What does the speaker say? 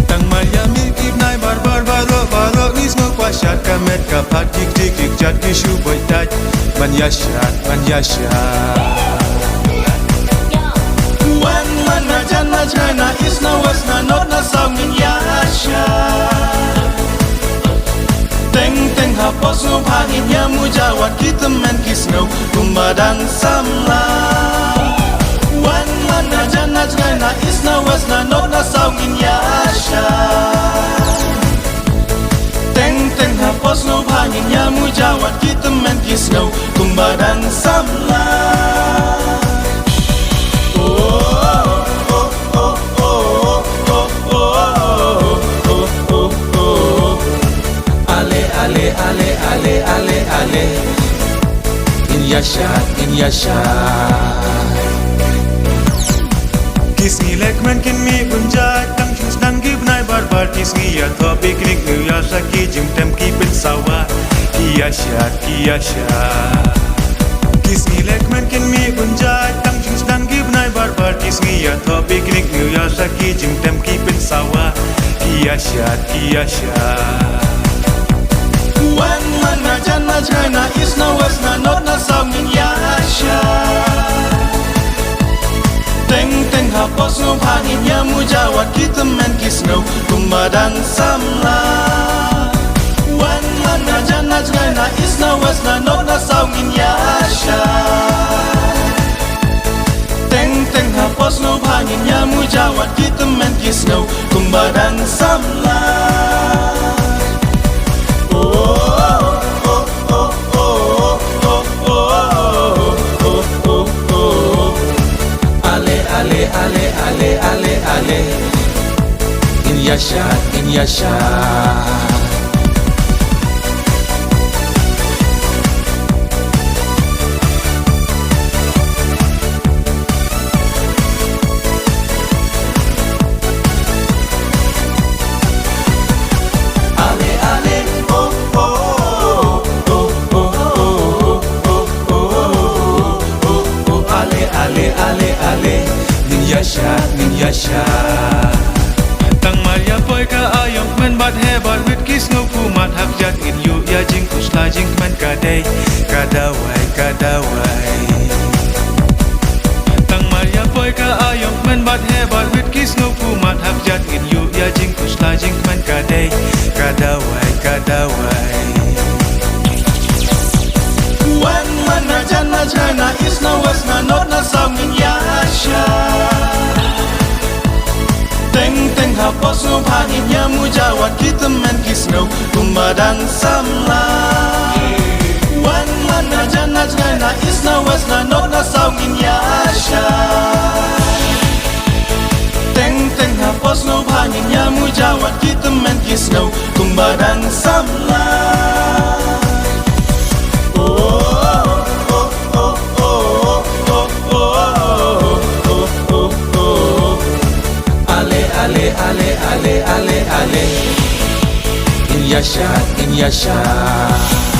Tang malya milkip nai barbar balo nismo kwashat kamet kapat dik jat kishu boitat man yashat When na jana China is no was na not na song in yasha Teng ha posu pangin ya mujawat kita men kisno kumbadan samla When na jana China is no was na not na song in yasha Teng ha posu pangin ya mujawat kita men kisno kumbadan samla Ale in yashat Kisni lekman kin mi bunjat tang chus dang gib nai barbar kisni ya tho piknik nu ya saki jim tem ki bin sawa yashat Kisni lekman kin mi bunjat tang chus dang gib nai barbar kisni ya tho piknik nu ya saki jim tem ki bin sawa yashat When na jana China is no was na not na song in yasha Teng ha posu pangin ya mujawat kita men kisno kumbadan samla When na jana China is no was na not na song in yasha Teng ha posu pangin ya mujawat kita men kisno kumbadan samla Ale in yashat Tang Maria poi ka ayong men bat he bat wit kis no pu mat hak jat in yu ya jing kusla jing men kadai Tang Maria poi ka ayong men bat he bat wit kis no pu mat hak jat in yu ya jing kusla jing men kadai When na jana China is no was na not na song in yasha Teng ha posu pangin ya mujawat kita men kisno kumbadan samla When na jana China is no was na not na song in yasha Teng ha posu pangin ya mujawat kita men kisno kumbadan samla Ale in yashat